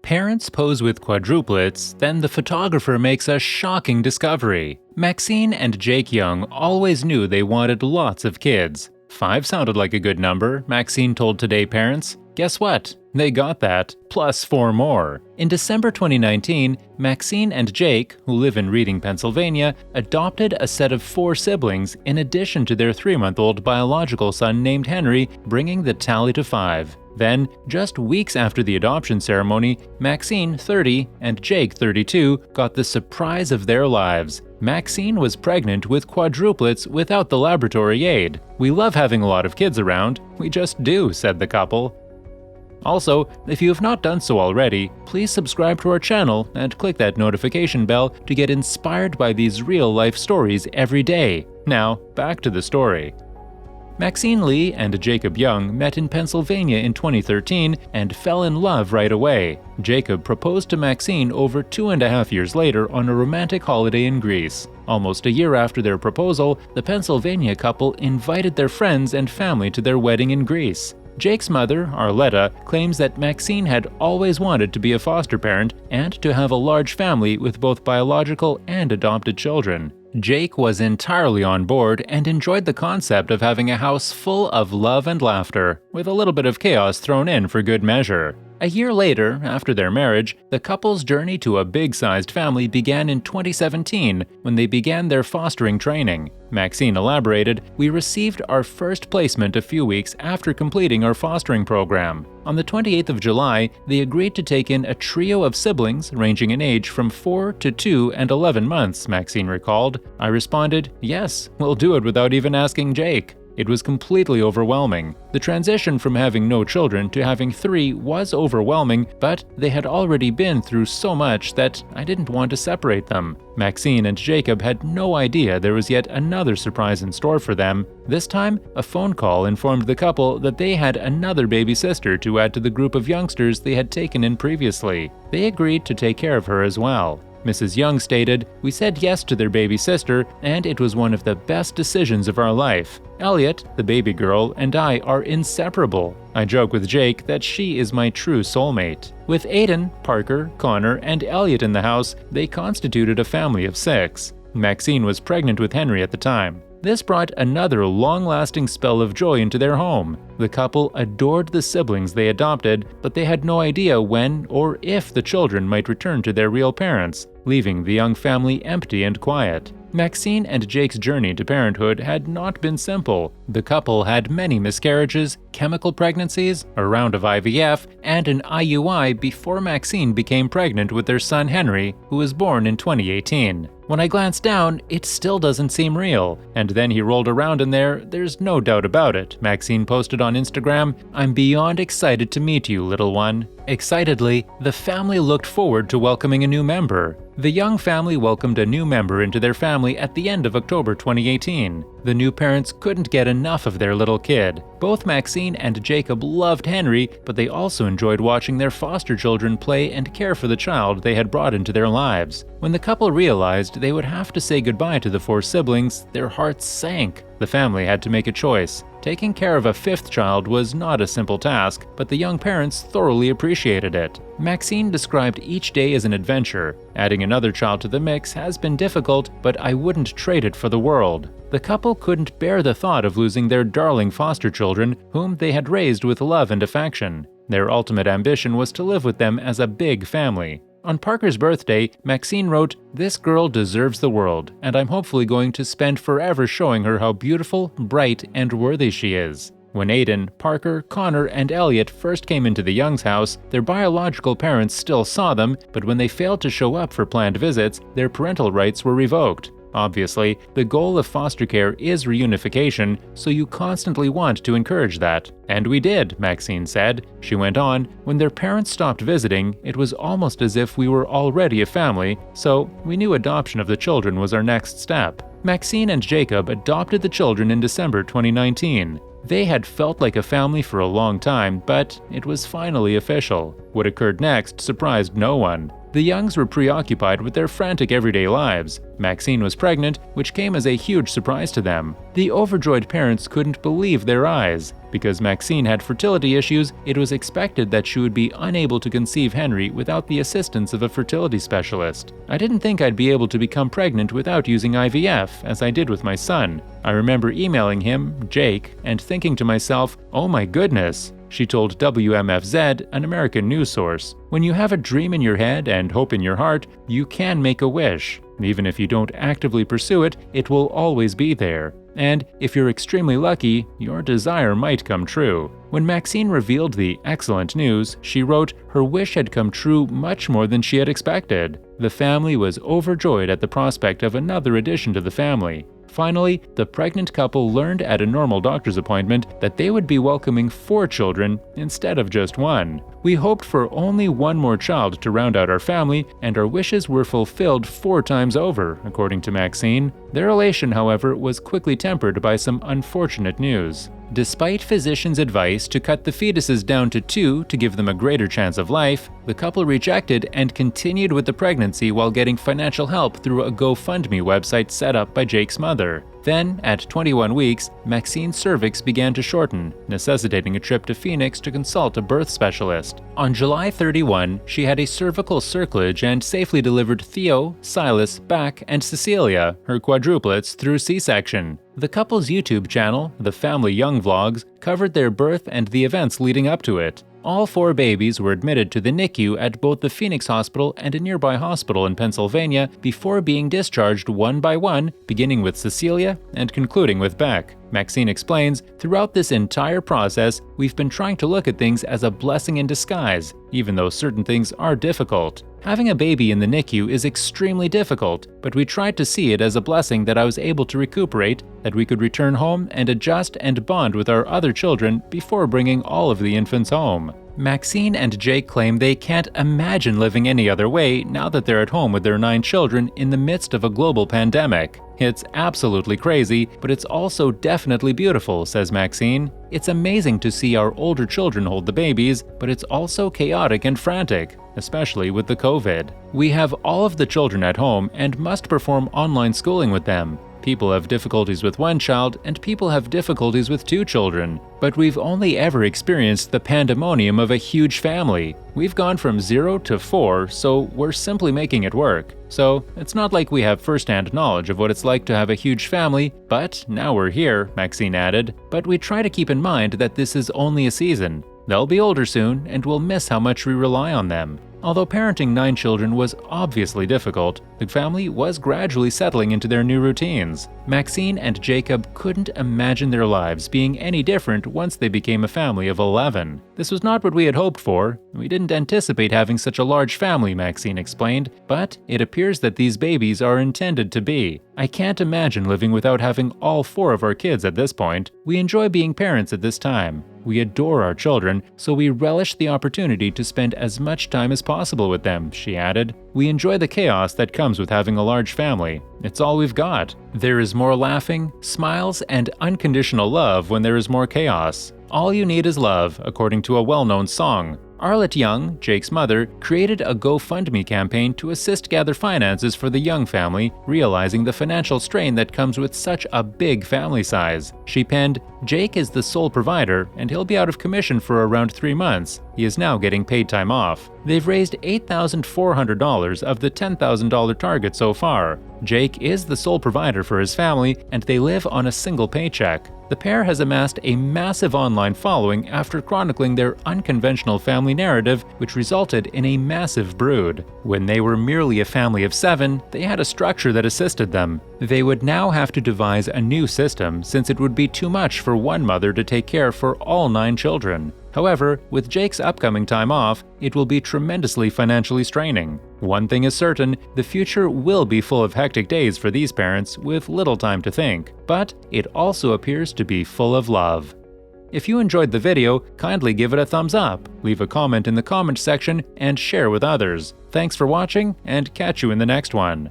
Parents pose with quadruplets, then the photographer makes a shocking discovery. Maxine and Jake Young always knew they wanted lots of kids. 5 sounded like a good number, Maxine told Today parents. Guess what? They got that, plus 4 more. In December 2019, Maxine and Jake, who live in Reading, Pennsylvania, adopted a set of 4 siblings in addition to their 3-month-old biological son named Henry, bringing the tally to 5. Then, just weeks after the adoption ceremony, Maxine, 30, and Jake, 32, got the surprise of their lives. Maxine was pregnant with quadruplets without the laboratory aid. "We love having a lot of kids around. We just do," said the couple. Also, if you have not done so already, please subscribe to our channel and click that notification bell to get inspired by these real-life stories every day. Now, back to the story. Maxine Lee and Jacob Young met in Pennsylvania in 2013 and fell in love right away. Jacob proposed to Maxine over 2.5 years later on a romantic holiday in Greece. Almost a year after their proposal, the Pennsylvania couple invited their friends and family to their wedding in Greece. Jake's mother, Arletta, claims that Maxine had always wanted to be a foster parent and to have a large family with both biological and adopted children. Jake was entirely on board and enjoyed the concept of having a house full of love and laughter, with a little bit of chaos thrown in for good measure. A year later, after their marriage, the couple's journey to a big-sized family began in 2017 when they began their fostering training. Maxine elaborated, "We received our first placement a few weeks after completing our fostering program. On the 28th of July, they agreed to take in a trio of siblings ranging in age from 4 to 2 and 11 months, Maxine recalled. I responded, yes, we'll do it without even asking Jake. It was completely overwhelming. The transition from having no children to having 3 was overwhelming, but they had already been through so much that I didn't want to separate them." Maxine and Jacob had no idea there was yet another surprise in store for them. This time, a phone call informed the couple that they had another baby sister to add to the group of youngsters they had taken in previously. They agreed to take care of her as well. Mrs. Young stated, "We said yes to their baby sister, and it was one of the best decisions of our life. Elliot, the baby girl, and I are inseparable. I joke with Jake that she is my true soulmate." With Aiden, Parker, Connor, and Elliot in the house, they constituted a family of 6. Maxine was pregnant with Henry at the time. This brought another long-lasting spell of joy into their home. The couple adored the siblings they adopted, but they had no idea when or if the children might return to their real parents, leaving the young family empty and quiet. Maxine and Jake's journey to parenthood had not been simple. The couple had many miscarriages, chemical pregnancies, a round of IVF, and an IUI before Maxine became pregnant with their son Henry, who was born in 2018. "When I glanced down, it still doesn't seem real. And then he rolled around in there, there's no doubt about it," Maxine posted on Instagram. "I'm beyond excited to meet you, little one." Excitedly, the family looked forward to welcoming a new member. The Young family welcomed a new member into their family at the end of October 2018. The new parents couldn't get enough of their little kid. Both Maxine and Jacob loved Henry, but they also enjoyed watching their foster children play and care for the child they had brought into their lives. When the couple realized they would have to say goodbye to the 4 siblings, their hearts sank. The family had to make a choice. Taking care of a 5th child was not a simple task, but the young parents thoroughly appreciated it. Maxine described each day as an adventure. "Adding another child to the mix has been difficult, but I wouldn't trade it for the world." The couple couldn't bear the thought of losing their darling foster children, whom they had raised with love and affection. Their ultimate ambition was to live with them as a big family. On Parker's birthday, Maxine wrote, "This girl deserves the world, and I'm hopefully going to spend forever showing her how beautiful, bright, and worthy she is." When Aiden, Parker, Connor, and Elliot first came into the Youngs' house, their biological parents still saw them, but when they failed to show up for planned visits, their parental rights were revoked. Obviously, the goal of foster care is reunification, so you constantly want to encourage that. "And we did," Maxine said. She went on, "When their parents stopped visiting, it was almost as if we were already a family, so we knew adoption of the children was our next step." Maxine and Jacob adopted the children in December 2019. They had felt like a family for a long time, but it was finally official. What occurred next surprised no one. The Youngs were preoccupied with their frantic everyday lives. Maxine was pregnant, which came as a huge surprise to them. The overjoyed parents couldn't believe their eyes. Because Maxine had fertility issues, it was expected that she would be unable to conceive Henry without the assistance of a fertility specialist. I didn't think I'd be able to become pregnant without using IVF, as I did with my son. I remember emailing him, Jake, and thinking to myself, oh my goodness. She told WMFZ, an American news source. When you have a dream in your head and hope in your heart, you can make a wish. Even if you don't actively pursue it, it will always be there. And if you're extremely lucky, your desire might come true. When Maxine revealed the excellent news, she wrote her wish had come true much more than she had expected. The family was overjoyed at the prospect of another addition to the family. Finally, the pregnant couple learned at a normal doctor's appointment that they would be welcoming 4 children instead of just 1. We hoped for only 1 more child to round out our family, and our wishes were fulfilled 4 times over, according to Maxine. Their elation, however, was quickly tempered by some unfortunate news. Despite physicians' advice to cut the fetuses down to 2 to give them a greater chance of life, the couple rejected and continued with the pregnancy while getting financial help through a GoFundMe website set up by Jake's mother. Then, at 21 weeks, Maxine's cervix began to shorten, necessitating a trip to Phoenix to consult a birth specialist. On July 31, she had a cervical circlage and safely delivered Theo, Silas, Back, and Cecilia, her quadruplets, through C-section. The couple's YouTube channel, The Family Young Vlogs, covered their birth and the events leading up to it. All 4 babies were admitted to the NICU at both the Phoenix Hospital and a nearby hospital in Pennsylvania before being discharged one by one, beginning with Cecilia and concluding with Beck. Maxine explains, throughout this entire process, we've been trying to look at things as a blessing in disguise, even though certain things are difficult. Having a baby in the NICU is extremely difficult, but we tried to see it as a blessing that I was able to recuperate, that we could return home and adjust and bond with our other children before bringing all of the infants home. Maxine and Jake claim they can't imagine living any other way now that they're at home with their 9 children in the midst of a global pandemic. It's absolutely crazy, but it's also definitely beautiful, says Maxine. It's amazing to see our older children hold the babies, but it's also chaotic and frantic, especially with the COVID. We have all of the children at home and must perform online schooling with them. People have difficulties with 1 child, and people have difficulties with 2 children. But we've only ever experienced the pandemonium of a huge family. We've gone from 0 to 4, so we're simply making it work. So it's not like we have first-hand knowledge of what it's like to have a huge family, but now we're here, Maxine added. But we try to keep in mind that this is only a season. They'll be older soon, and we'll miss how much we rely on them. Although parenting 9 children was obviously difficult, the family was gradually settling into their new routines. Maxine and Jacob couldn't imagine their lives being any different once they became a family of 11. This was not what we had hoped for. We didn't anticipate having such a large family, Maxine explained, but it appears that these babies are intended to be. I can't imagine living without having all 4 of our kids at this point. We enjoy being parents at this time. We adore our children, so we relish the opportunity to spend as much time as possible with them, she added. We enjoy the chaos that comes with having a large family. It's all we've got. There is more laughing, smiles, and unconditional love when there is more chaos. All you need is love, according to a well-known song. Arlette Young, Jake's mother, created a GoFundMe campaign to assist gather finances for the Young family, realizing the financial strain that comes with such a big family size. She penned, "Jake is the sole provider, and he'll be out of commission for around 3 months. He is now getting paid time off." They've raised $8,400 of the $10,000 target so far. Jake is the sole provider for his family, and they live on a single paycheck. The pair has amassed a massive online following after chronicling their unconventional family narrative, which resulted in a massive brood. When they were merely a family of 7, they had a structure that assisted them. They would now have to devise a new system since it would be too much for one mother to take care for all 9 children. However, with Jake's upcoming time off, it will be tremendously financially straining. One thing is certain, the future will be full of hectic days for these parents with little time to think, but it also appears to be full of love. If you enjoyed the video, kindly give it a thumbs up, leave a comment in the comment section, and share with others. Thanks for watching, and catch you in the next one.